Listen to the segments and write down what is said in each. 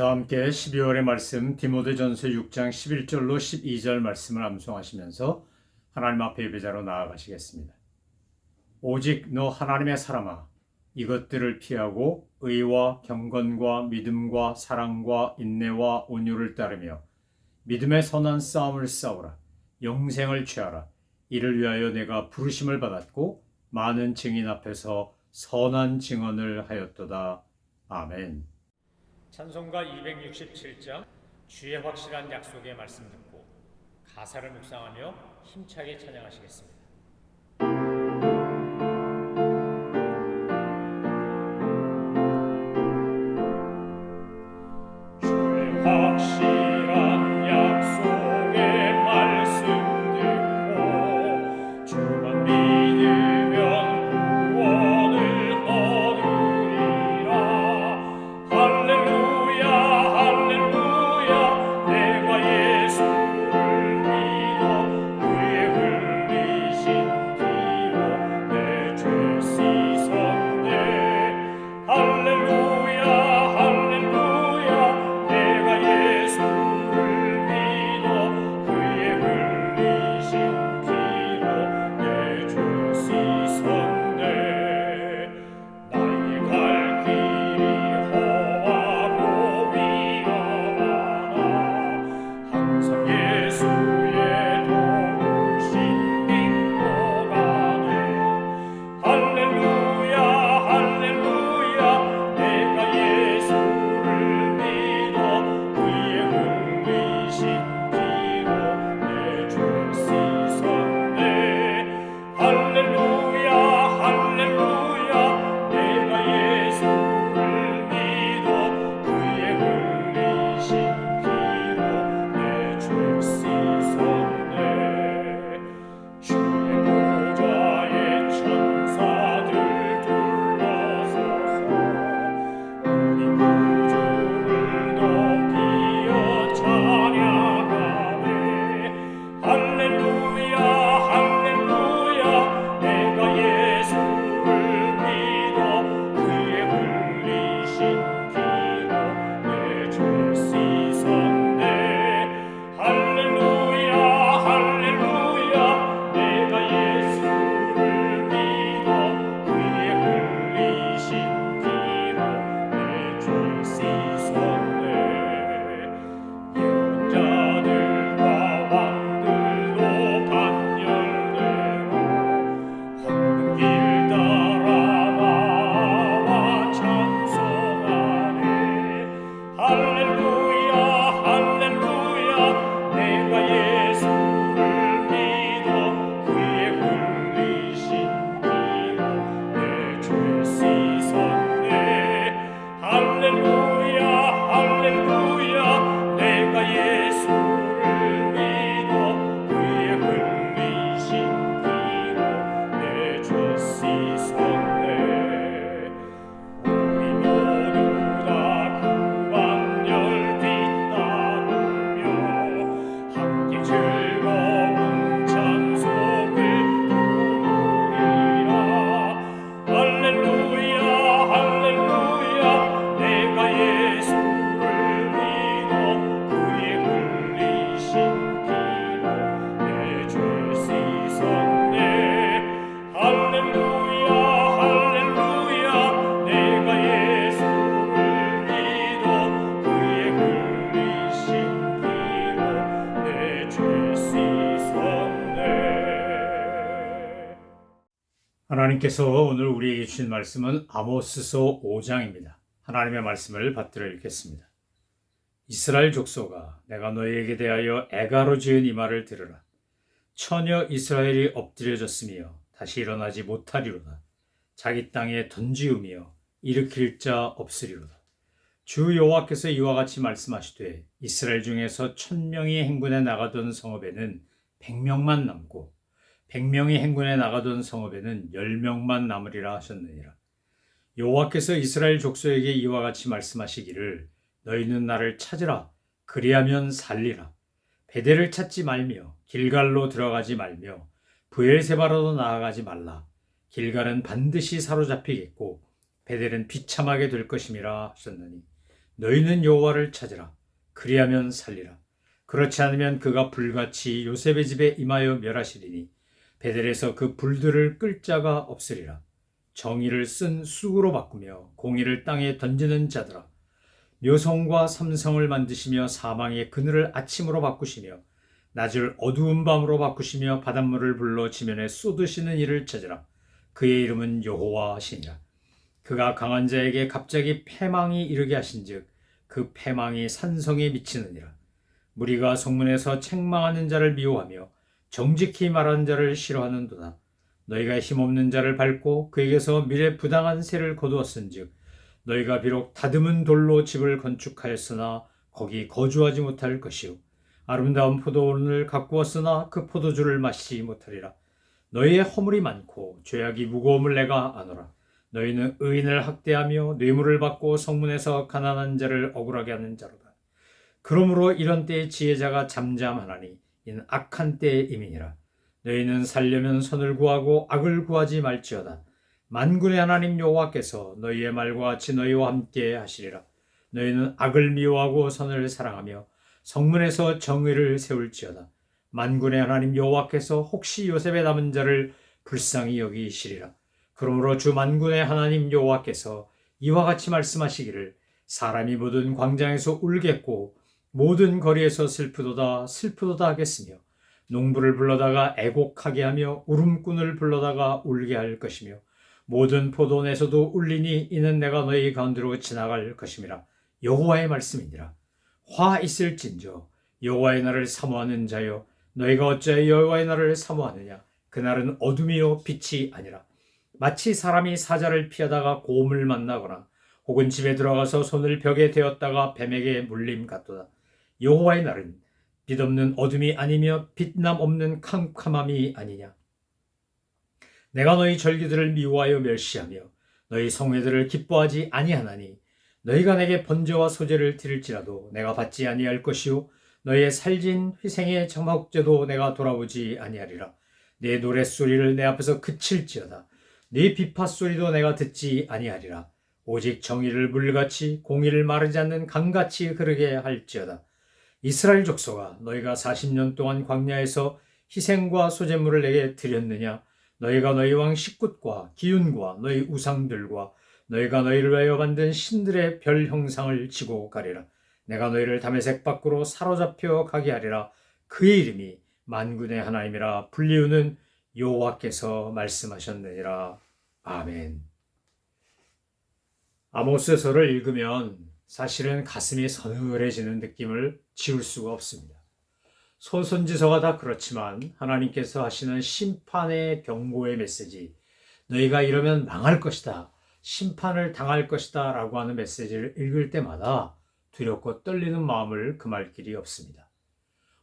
다 함께 12월의 말씀 디모데전서 6장 11절로 12절 말씀을 암송하시면서 하나님 앞에 예배자로 나아가시겠습니다. 오직 너 하나님의 사람아, 이것들을 피하고 의와 경건과 믿음과 사랑과 인내와 온유를 따르며 믿음의 선한 싸움을 싸우라. 영생을 취하라. 이를 위하여 내가 부르심을 받았고 많은 증인 앞에서 선한 증언을 하였도다. 아멘. 찬송가 267장 주의 확실한 약속의 말씀 듣고 가사를 묵상하며 힘차게 찬양하시겠습니다. 주의 확실한 약속의 말씀 듣고 주만 믿으면 구원을 얻으리라. 할렐루야 할렐루야. 내가 예수를 믿어 그의 흘리신 피로 내 죄 씻었네. 할렐루야 할렐루야. 내가 예수를 믿어 그의 흘리신 피로 내 죄 씻었네. 나의 갈 길이 험하고 위험하나 항상 예수의 도우심 믿고 가네. 할렐루야 할렐루야. 내가 예수를 믿어 그의 흘리신 피로 내 죄 씻었네. 할렐루야 할렐루야. 내가 예수를 믿어 그의 흘리신 피로 내 죄 씻었네. 주의 보좌에 천사들 둘러서서 우리 구주를 높이어 찬양하네. 할렐루야 할렐루야. 내가 예수를 믿어 그의 흘리신 피로 내 죄 씻었네. 할렐루야 할렐루야. 내가 예수를 믿어 그의 흘리신 피로 내 죄 씻었네. 예언자들과 왕들도 반열내고 황금 길 따라 나와 찬송하네. 할렐루야 할렐루야. 내가 예수를 믿어 그의 흘리신 피로 내 죄 씻었네. 할렐루야 할렐루야. 내가 예수를 믿어 그의 흘리신 피로 내 죄 씻었네. 우리 모두 다 구원열 뒤따르며 함께 즐거운 찬송을 부르리라. 할렐루야 할렐루야. 내가 예수를 믿어 그의 흘리신 피로 내 죄 씻었네. 할렐루야 할렐루야. 내가 예수를 믿어 그의 흘리신 피로 내 죄 씻었네. 하나님께서 오늘 우리에게 주신 말씀은 아모스서 5장입니다. 하나님의 말씀을 받들어 읽겠습니다. 이스라엘 족속아, 내가 너희에게 대하여 애가로 지은 이 말을 들으라. 처녀 이스라엘이 엎드려졌으며 다시 일어나지 못하리로다. 자기 땅에 던지우며 일으킬 자 없으리로다. 주 여호와께서 이와 같이 말씀하시되 이스라엘 중에서 1000명이 행군에 나가던 성읍에는 100명만 남고 100명이 행군에 나가던 성읍에는 10명만 남으리라 하셨느니라. 여호와께서 이스라엘 족속에게 이와 같이 말씀하시기를 너희는 나를 찾으라. 그리하면 살리라. 베델을 찾지 말며 길갈로 들어가지 말며 브엘세바로도 나아가지 말라. 길갈은 반드시 사로잡히겠고 베델은 비참하게 될 것임이라 하셨느니 너희는 여호와를 찾으라. 그리하면 살리라. 그렇지 않으면 그가 불같이 요셉의 집에 임하여 멸하시리니 베델에서 그 불들을 끌 자가 없으리라. 정의를 쓴 쑥으로 바꾸며 공의를 땅에 던지는 자들아, 묘성과 삼성을 만드시며 사망의 그늘을 아침으로 바꾸시며 낮을 어두운 밤으로 바꾸시며 바닷물을 불러 지면에 쏟으시는 이를 찾으라. 그의 이름은 여호와시니라. 그가 강한 자에게 갑자기 패망이 이르게 하신즉 그 패망이 산성에 미치느니라. 무리가 성문에서 책망하는 자를 미워하며 정직히 말하는 자를 싫어하는도다. 너희가 힘없는 자를 밟고 그에게서 미래 부당한 세를 거두었은즉 너희가 비록 다듬은 돌로 집을 건축하였으나 거기 거주하지 못할 것이요 아름다운 포도원을 가꾸었으나 그 포도주를 마시지 못하리라. 너희의 허물이 많고 죄악이 무거움을 내가 아노라. 너희는 의인을 학대하며 뇌물을 받고 성문에서 가난한 자를 억울하게 하는 자로다. 그러므로 이런 때에 지혜자가 잠잠하나니 이는 악한 때의 임이니라. 너희는 살려면 선을 구하고 악을 구하지 말지어다. 만군의 하나님 여호와께서 너희의 말과 같이 너희와 함께 하시리라. 너희는 악을 미워하고 선을 사랑하며 성문에서 정의를 세울지어다. 만군의 하나님 여호와께서 혹시 요셉의 남은 자를 불쌍히 여기시리라. 그러므로 주 만군의 하나님 여호와께서 이와 같이 말씀하시기를 사람이 모든 광장에서 울겠고 모든 거리에서 슬프도다 슬프도다 하겠으며 농부를 불러다가 애곡하게 하며 울음꾼을 불러다가 울게 할 것이며 모든 포도원에서도 울리니 이는 내가 너희 가운데로 지나갈 것임이라. 여호와의 말씀이니라. 화 있을진저 여호와의 날을 사모하는 자여 너희가 어찌하여 여호와의 날을 사모하느냐. 그날은 어둠이요 빛이 아니라 마치 사람이 사자를 피하다가 곰을 만나거나 혹은 집에 들어가서 손을 벽에 대었다가 뱀에게 물림 같도다. 여호와의 날은 빛없는 어둠이 아니며 빛남 없는 캄캄함이 아니냐. 내가 너희 절기들을 미워하여 멸시하며 너희 성회들을 기뻐하지 아니하나니 너희가 내게 번제와 소제를 드릴지라도 내가 받지 아니할 것이요 너희의 살진 희생의 정화국제도 내가 돌아보지 아니하리라. 내 노랫소리를 내 앞에서 그칠지어다. 네 비파소리도 내가 듣지 아니하리라. 오직 정의를 물같이 공의를 마르지 않는 강같이 흐르게 할지어다. 이스라엘 족속아, 너희가 40년 동안 광야에서 희생과 소제물을 내게 드렸느냐? 너희가 너희 왕 식굿과 기운과 너희 우상들과 너희가 너희를 위하여 만든 신들의 별 형상을 지고 가리라. 내가 너희를 다메섹 밖으로 사로잡혀 가게 하리라. 그의 이름이 만군의 하나님이라 불리우는 여호와께서 말씀하셨느니라. 아멘. 아모스서를 읽으면 사실은 가슴이 서늘해지는 느낌을 지울 수가 없습니다. 소선지서가 다 그렇지만 하나님께서 하시는 심판의 경고의 메시지, 너희가 이러면 망할 것이다, 심판을 당할 것이다 라고 하는 메시지를 읽을 때마다 두렵고 떨리는 마음을 금할 길이 없습니다.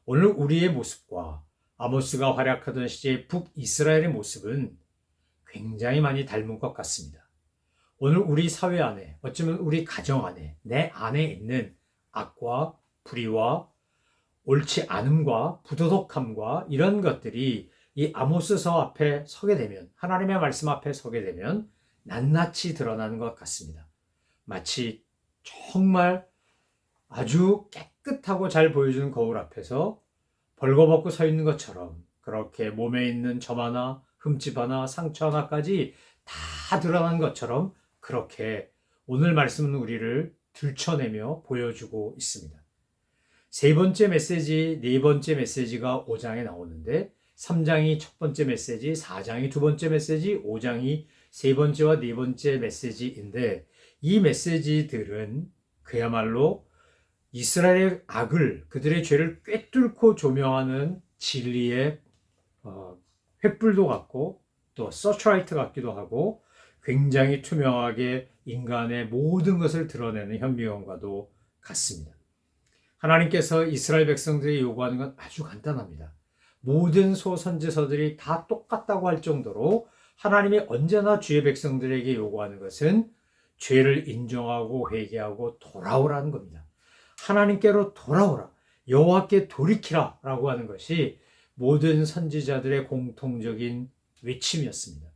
오늘 우리의 모습과 아모스가 활약하던 시대의 북이스라엘의 모습은 굉장히 많이 닮은 것 같습니다. 오늘 우리 사회 안에, 어쩌면 우리 가정 안에, 내 안에 있는 악과 불의와 옳지 않음과 부도덕함과 이런 것들이 이 아모스서 앞에 서게 되면, 하나님의 말씀 앞에 서게 되면 낱낱이 드러나는 것 같습니다. 마치 정말 아주 깨끗하고 잘 보여주는 거울 앞에서 벌거벗고 서 있는 것처럼 그렇게 몸에 있는 점 하나, 흠집 하나, 상처 하나까지 다 드러난 것처럼 그렇게 오늘 말씀은 우리를 들춰내며 보여주고 있습니다. 세 번째 메시지, 네 번째 메시지가 5장에 나오는데 3장이 첫 번째 메시지, 4장이 두 번째 메시지, 5장이 세 번째와 네 번째 메시지인데 이 메시지들은 그야말로 이스라엘의 악을, 그들의 죄를 꿰뚫고 조명하는 진리의 횃불도 같고 또 서치라이트 같기도 하고 굉장히 투명하게 인간의 모든 것을 드러내는 현미경과도 같습니다. 하나님께서 이스라엘 백성들이 요구하는 건 아주 간단합니다. 모든 소선지서들이 다 똑같다고 할 정도로 하나님이 언제나 주의 백성들에게 요구하는 것은 죄를 인정하고 회개하고 돌아오라는 겁니다. 하나님께로 돌아오라, 여호와께 돌이키라 라고 하는 것이 모든 선지자들의 공통적인 외침이었습니다.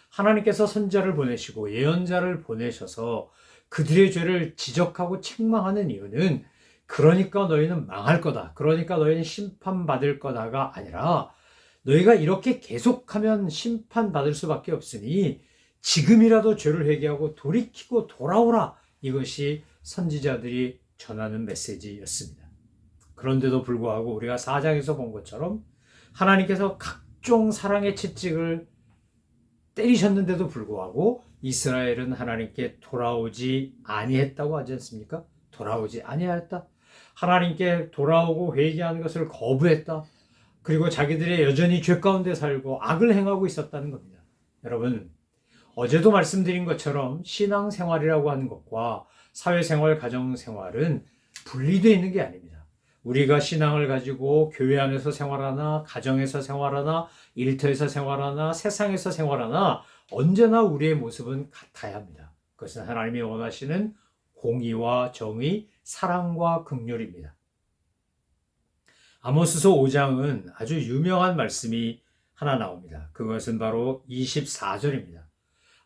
하나님께서 선지자를 보내시고 예언자를 보내셔서 그들의 죄를 지적하고 책망하는 이유는 그러니까 너희는 망할 거다. 그러니까 너희는 심판받을 거다가 아니라 너희가 이렇게 계속하면 심판받을 수밖에 없으니 지금이라도 죄를 회개하고 돌이키고 돌아오라. 이것이 선지자들이 전하는 메시지였습니다. 그런데도 불구하고 우리가 4장에서 본 것처럼 하나님께서 각종 사랑의 채찍을 때리셨는데도 불구하고 이스라엘은 하나님께 돌아오지 아니했다고 하지 않습니까? 돌아오지 아니하였다. 하나님께 돌아오고 회개하는 것을 거부했다. 그리고 자기들이 여전히 죄 가운데 살고 악을 행하고 있었다는 겁니다. 여러분, 어제도 말씀드린 것처럼 신앙생활이라고 하는 것과 사회생활, 가정생활은 분리되어 있는 게 아닙니다. 우리가 신앙을 가지고 교회 안에서 생활하나, 가정에서 생활하나, 일터에서 생활하나, 세상에서 생활하나 언제나 우리의 모습은 같아야 합니다. 그것은 하나님이 원하시는 공의와 정의, 사랑과 긍휼입니다. 아모스서 5장은 아주 유명한 말씀이 하나 나옵니다. 그것은 바로 24절입니다.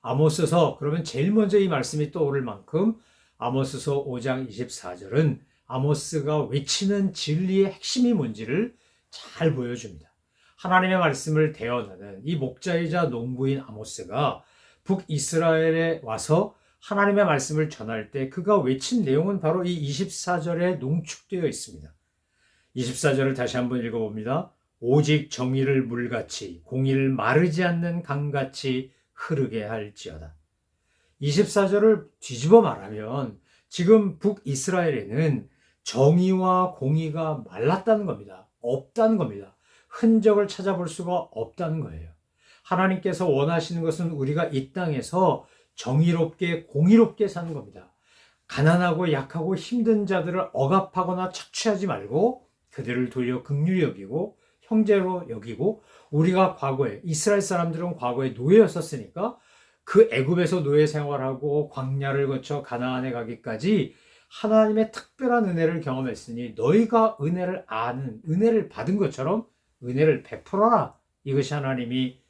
아모스서, 그러면 제일 먼저 이 말씀이 떠오를 만큼 아모스서 5장 24절은 아모스가 외치는 진리의 핵심이 뭔지를 잘 보여줍니다. 하나님의 말씀을 대언하는 이 목자이자 농부인 아모스가 북이스라엘에 와서 하나님의 말씀을 전할 때 그가 외친 내용은 바로 이 24절에 농축되어 있습니다. 24절을 다시 한번 읽어봅니다. 오직 정의를 물같이 공의를 마르지 않는 강같이 흐르게 할지어다. 24절을 뒤집어 말하면 지금 북이스라엘에는 정의와 공의가 말랐다는 겁니다. 없다는 겁니다. 흔적을 찾아볼 수가 없다는 거예요. 하나님께서 원하시는 것은 우리가 이 땅에서 정의롭게 공의롭게 사는 겁니다. 가난하고 약하고 힘든 자들을 억압하거나 착취하지 말고 그들을 도리어 긍휼히 여기고 형제로 여기고, 우리가 과거에 이스라엘 사람들은 과거에 노예였었으니까 그 애굽에서 노예 생활하고 광야를 거쳐 가나안에 가기까지 하나님의 특별한 은혜를 경험했으니 너희가 은혜를 아는, 은혜를 받은 것처럼 은혜를 베풀어라. 이것이 하나님이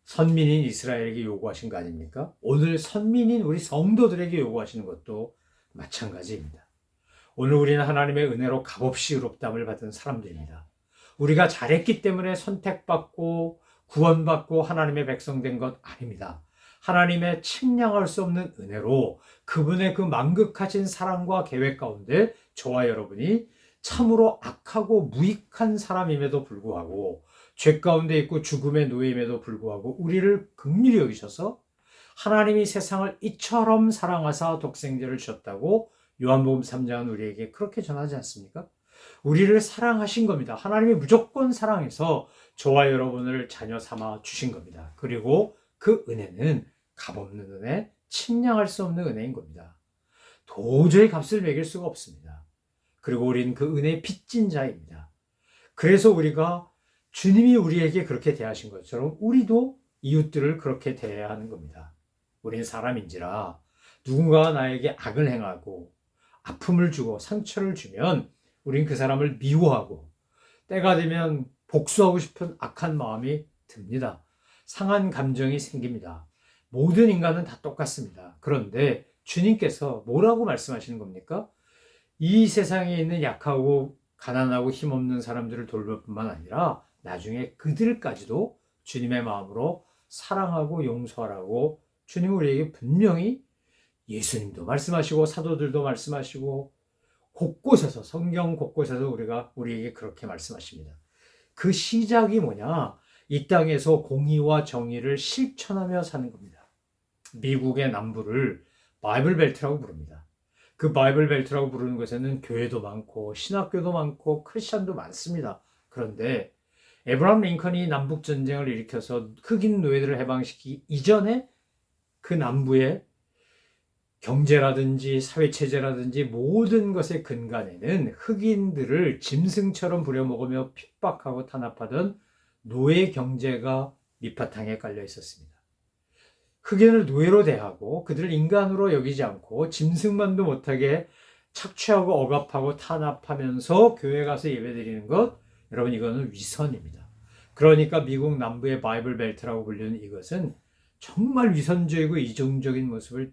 선민인 이스라엘에게 요구하신 거 아닙니까? 오늘 선민인 우리 성도들에게 요구하시는 것도 마찬가지입니다. 오늘 우리는 하나님의 은혜로 값없이 의롭다함을 받은 사람들입니다. 우리가 잘했기 때문에 선택받고 구원받고 하나님의 백성 된 것 아닙니다. 하나님의 측량할 수 없는 은혜로 그분의 그 만극하신 사랑과 계획 가운데 저와 여러분이 참으로 악하고 무익한 사람임에도 불구하고 죄 가운데 있고 죽음의 노예임에도 불구하고 우리를 긍휼히 여기셔서 하나님이 세상을 이처럼 사랑하사 독생자를 주셨다고 요한복음 3장은 우리에게 그렇게 전하지 않습니까? 우리를 사랑하신 겁니다. 하나님이 무조건 사랑해서 저와 여러분을 자녀 삼아 주신 겁니다. 그리고 그 은혜는 값없는 은혜, 측량할 수 없는 은혜인 겁니다. 도저히 값을 매길 수가 없습니다. 그리고 우리는 그 은혜의 빚진 자입니다. 그래서 우리가 주님이 우리에게 그렇게 대하신 것처럼 우리도 이웃들을 그렇게 대해야 하는 겁니다. 우리는 사람인지라 누군가가 나에게 악을 행하고 아픔을 주고 상처를 주면 우린 그 사람을 미워하고 때가 되면 복수하고 싶은 악한 마음이 듭니다. 상한 감정이 생깁니다. 모든 인간은 다 똑같습니다. 그런데 주님께서 뭐라고 말씀하시는 겁니까? 이 세상에 있는 약하고 가난하고 힘없는 사람들을 돌볼 뿐만 아니라 나중에 그들까지도 주님의 마음으로 사랑하고 용서하라고 주님은 우리에게 분명히, 예수님도 말씀하시고 사도들도 말씀하시고 곳곳에서, 성경 곳곳에서 우리에게 그렇게 말씀하십니다. 그 시작이 뭐냐? 이 땅에서 공의와 정의를 실천하며 사는 겁니다. 미국의 남부를 바이블 벨트라고 부릅니다. 그 바이블 벨트라고 부르는 곳에는 교회도 많고 신학교도 많고 크리스천도 많습니다. 그런데 에브라함 링컨이 남북 전쟁을 일으켜서 흑인 노예들을 해방시키기 이전에 그 남부의 경제라든지 사회체제라든지 모든 것의 근간에는 흑인들을 짐승처럼 부려먹으며 핍박하고 탄압하던 노예 경제가 밑바탕에 깔려 있었습니다. 흑인을 노예로 대하고 그들을 인간으로 여기지 않고 짐승만도 못하게 착취하고 억압하고 탄압하면서 교회 가서 예배드리는 것, 여러분 이거는 위선입니다. 그러니까 미국 남부의 바이블 벨트라고 불리는 이것은 정말 위선적이고 이중적인 모습을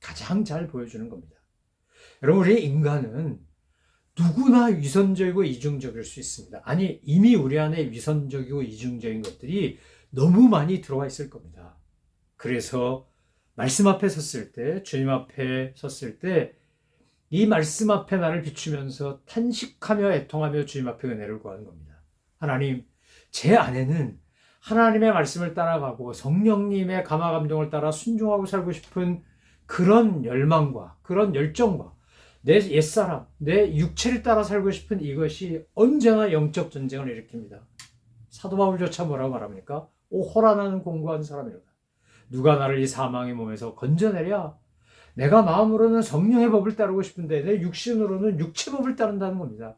가장 잘 보여주는 겁니다. 여러분, 우리 인간은 누구나 위선적이고 이중적일 수 있습니다. 아니, 이미 우리 안에 위선적이고 이중적인 것들이 너무 많이 들어와 있을 겁니다. 그래서 말씀 앞에 섰을 때, 주님 앞에 섰을 때, 이 말씀 앞에 나를 비추면서 탄식하며 애통하며 주님 앞에 은혜를 구하는 겁니다. 하나님, 제 안에는 하나님의 말씀을 따라가고 성령님의 감화 감동을 따라 순종하고 살고 싶은 그런 열망과 그런 열정과 내 옛사람, 내 육체를 따라 살고 싶은 이것이 언제나 영적 전쟁을 일으킵니다. 사도 바울조차 뭐라고 말합니까? 오, 호란하는 공고한 사람이로다. 누가 나를 이 사망의 몸에서 건져내랴? 내가 마음으로는 성령의 법을 따르고 싶은데 내 육신으로는 육체 법을 따른다는 겁니다.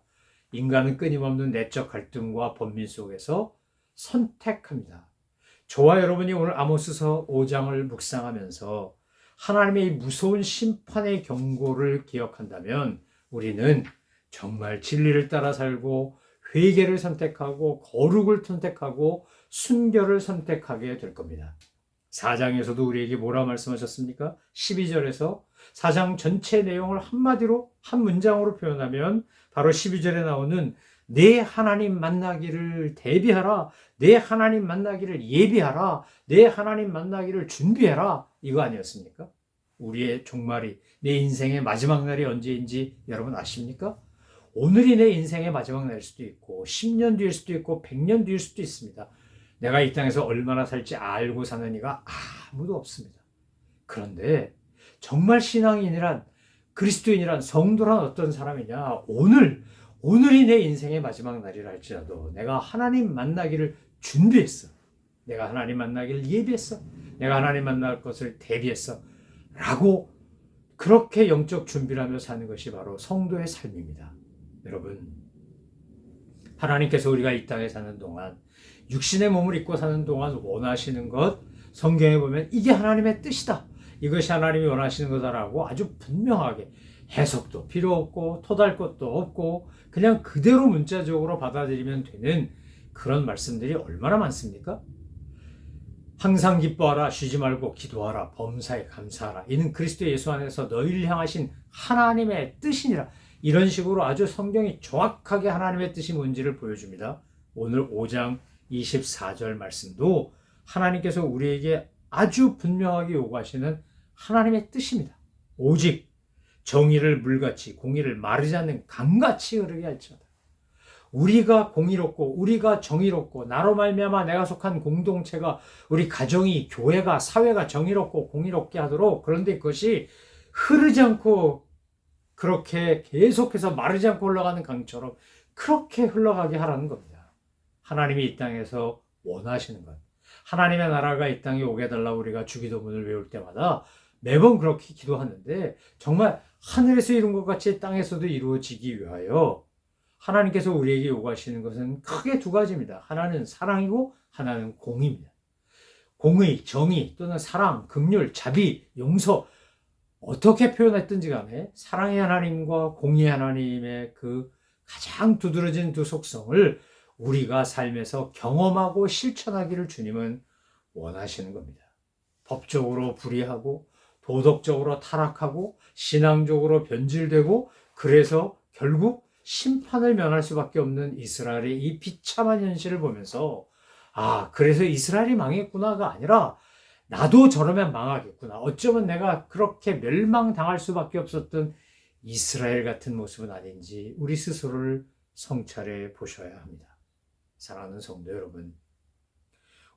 인간은 끊임없는 내적 갈등과 번민 속에서 선택합니다. 저와 여러분이 오늘 아모스서 5장을 묵상하면서 하나님의 이 무서운 심판의 경고를 기억한다면 우리는 정말 진리를 따라 살고 회개를 선택하고 거룩을 선택하고 순결을 선택하게 될 겁니다. 4장에서도 우리에게 뭐라 말씀하셨습니까? 12절에서 4장 전체 내용을 한마디로 한 문장으로 표현하면 바로 12절에 나오는 내 하나님 만나기를 대비하라, 내 하나님 만나기를 예비하라, 내 하나님 만나기를 준비해라, 이거 아니었습니까? 우리의 종말이, 내 인생의 마지막 날이 언제인지 여러분 아십니까? 오늘이 내 인생의 마지막 날일 수도 있고 10년 뒤일 수도 있고 100년 뒤일 수도 있습니다. 내가 이 땅에서 얼마나 살지 알고 사는 이가 아무도 없습니다. 그런데 정말 신앙인이란, 그리스도인이란, 성도란 어떤 사람이냐? 오늘이 내 인생의 마지막 날이라 할지라도 내가 하나님 만나기를 준비했어. 내가 하나님 만나기를 예비했어. 내가 하나님 만날 것을 대비했어. 라고 그렇게 영적 준비를 하며 사는 것이 바로 성도의 삶입니다. 여러분, 하나님께서 우리가 이 땅에 사는 동안, 육신의 몸을 입고 사는 동안 원하시는 것, 성경에 보면 이게 하나님의 뜻이다, 이것이 하나님이 원하시는 거다라고 아주 분명하게, 해석도 필요 없고 토달 것도 없고 그냥 그대로 문자적으로 받아들이면 되는 그런 말씀들이 얼마나 많습니까? 항상 기뻐하라, 쉬지 말고 기도하라, 범사에 감사하라, 이는 그리스도 예수 안에서 너희를 향하신 하나님의 뜻이니라. 이런 식으로 아주 성경이 정확하게 하나님의 뜻이 뭔지를 보여줍니다. 오늘 5장 24절 말씀도 하나님께서 우리에게 아주 분명하게 요구하시는 하나님의 뜻입니다. 오직 정의를 물같이 공의를 마르지 않는 강같이 흐르게 할지어다. 우리가 공의롭고 우리가 정의롭고 나로 말미암아 내가 속한 공동체가, 우리 가정이, 교회가, 사회가 정의롭고 공의롭게 하도록, 그런데 그것이 흐르지 않고 그렇게 계속해서 마르지 않고 흘러가는 강처럼 그렇게 흘러가게 하라는 겁니다. 하나님이 이 땅에서 원하시는 것, 하나님의 나라가 이 땅에 오게 해달라고 우리가 주기도문을 외울 때마다 매번 그렇게 기도하는데, 정말 하늘에서 이룬 것 같이 땅에서도 이루어지기 위하여 하나님께서 우리에게 요구하시는 것은 크게 두 가지입니다. 하나는 사랑이고 하나는 공의입니다. 공의, 정의 또는 사랑, 긍휼, 자비, 용서, 어떻게 표현했든지 간에 사랑의 하나님과 공의의 하나님의 그 가장 두드러진 두 속성을 우리가 삶에서 경험하고 실천하기를 주님은 원하시는 겁니다. 법적으로 불의하고 도덕적으로 타락하고 신앙적으로 변질되고 그래서 결국 심판을 면할 수밖에 없는 이스라엘의 이 비참한 현실을 보면서, 그래서 이스라엘이 망했구나가 아니라 나도 저러면 망하겠구나, 어쩌면 내가 그렇게 멸망당할 수밖에 없었던 이스라엘 같은 모습은 아닌지 우리 스스로를 성찰해 보셔야 합니다. 사랑하는 성도 여러분,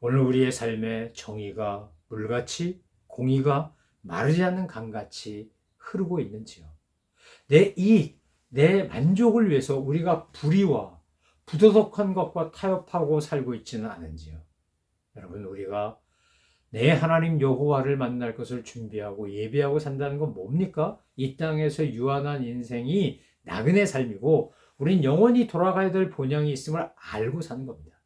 오늘 우리의 삶에 정의가 물같이, 공의가 마르지 않는 강같이 흐르고 있는지요? 내 이익, 내 만족을 위해서 우리가 불의와 부도덕한 것과 타협하고 살고 있지는 않은지요? 여러분, 우리가 내 하나님 여호와를 만날 것을 준비하고 예비하고 산다는 건 뭡니까? 이 땅에서 유한한 인생이 나그네 삶이고 우린 영원히 돌아가야 될 본향이 있음을 알고 사는 겁니다.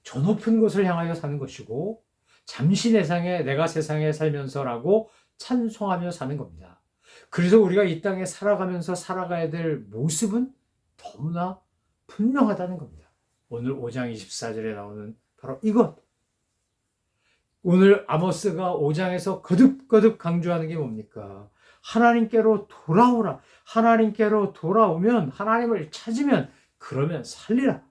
저 높은 곳을 향하여 사는 것이고 잠시 내가 세상에 살면서라고 찬송하며 사는 겁니다. 그래서 우리가 이 땅에 살아가면서 살아가야 될 모습은 너무나 분명하다는 겁니다. 오늘 5장 24절에 나오는 바로 이것. 오늘 아모스가 5장에서 거듭거듭 강조하는 게 뭡니까? 하나님께로 돌아오라. 하나님께로 돌아오면, 하나님을 찾으면, 그러면 살리라.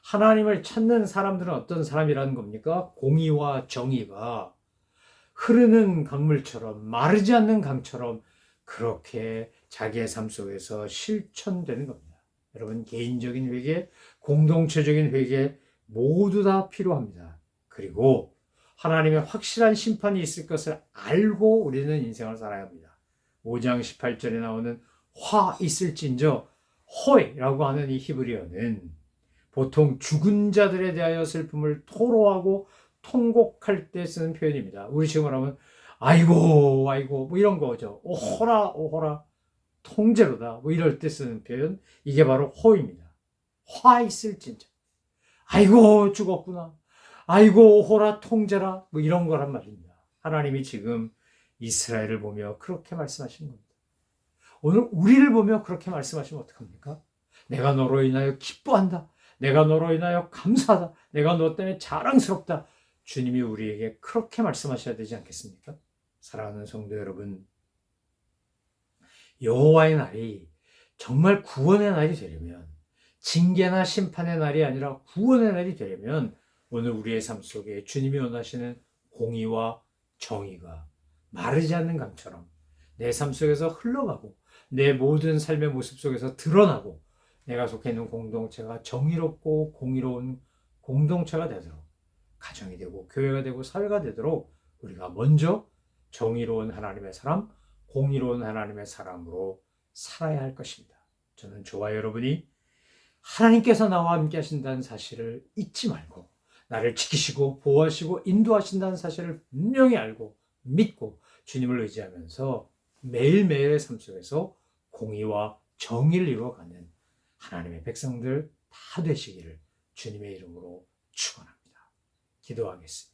하나님을 찾는 사람들은 어떤 사람이라는 겁니까? 공의와 정의가 흐르는 강물처럼, 마르지 않는 강처럼 그렇게 자기의 삶 속에서 실천되는 겁니다. 여러분, 개인적인 회개, 공동체적인 회개 모두 다 필요합니다. 그리고 하나님의 확실한 심판이 있을 것을 알고 우리는 인생을 살아야 합니다. 5장 18절에 나오는 화 있을진저, 호이라고 하는 이 히브리어는 보통 죽은 자들에 대하여 슬픔을 토로하고 통곡할 때 쓰는 표현입니다. 우리 지금으로 하면 아이고 아이고 뭐 이런 거죠. 오호라 오호라 통제로다 뭐 이럴 때 쓰는 표현, 이게 바로 호입니다. 화 있을진저, 아이고 죽었구나, 아이고 오호라 통제라 뭐 이런 거란 말입니다. 하나님이 지금 이스라엘을 보며 그렇게 말씀하시는 겁니다. 오늘 우리를 보며 그렇게 말씀하시면 어떡합니까? 내가 너로 인하여 기뻐한다. 내가 너로 인하여 감사하다. 내가 너 때문에 자랑스럽다. 주님이 우리에게 그렇게 말씀하셔야 되지 않겠습니까? 사랑하는 성도 여러분, 여호와의 날이 정말 구원의 날이 되려면, 징계나 심판의 날이 아니라 구원의 날이 되려면, 오늘 우리의 삶 속에 주님이 원하시는 공의와 정의가 마르지 않는 강처럼 내 삶 속에서 흘러가고, 내 모든 삶의 모습 속에서 드러나고, 내가 속해 있는 공동체가 정의롭고 공의로운 공동체가 되도록, 가정이 되고 교회가 되고 사회가 되도록 우리가 먼저 정의로운 하나님의 사람, 공의로운 하나님의 사람으로 살아야 할 것입니다. 저는 저와 여러분이 하나님께서 나와 함께 하신다는 사실을 잊지 말고, 나를 지키시고 보호하시고 인도하신다는 사실을 분명히 알고 믿고 주님을 의지하면서 매일매일의 삶 속에서 공의와 정의를 이루어가는 하나님의 백성들 다 되시기를 주님의 이름으로 축원합니다. 기도하겠습니다.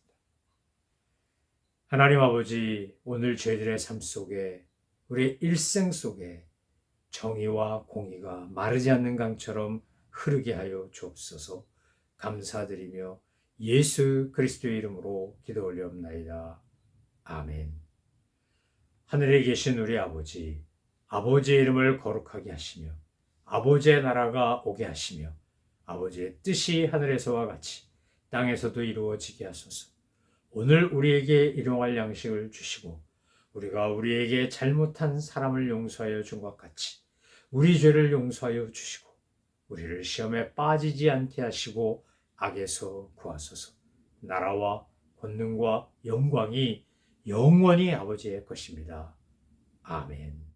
하나님 아버지, 오늘 저희들의 삶 속에, 우리의 일생 속에 정의와 공의가 마르지 않는 강처럼 흐르게 하여 주옵소서. 감사드리며 예수 그리스도의 이름으로 기도 올려옵나이다. 아멘. 하늘에 계신 우리 아버지, 아버지의 이름을 거룩하게 하시며 아버지의 나라가 오게 하시며 아버지의 뜻이 하늘에서와 같이 땅에서도 이루어지게 하소서. 오늘 우리에게 일용할 양식을 주시고 우리가 우리에게 잘못한 사람을 용서하여 준 것 같이 우리 죄를 용서하여 주시고 우리를 시험에 빠지지 않게 하시고 악에서 구하소서. 나라와 권능과 영광이 영원히 아버지의 것입니다. 아멘.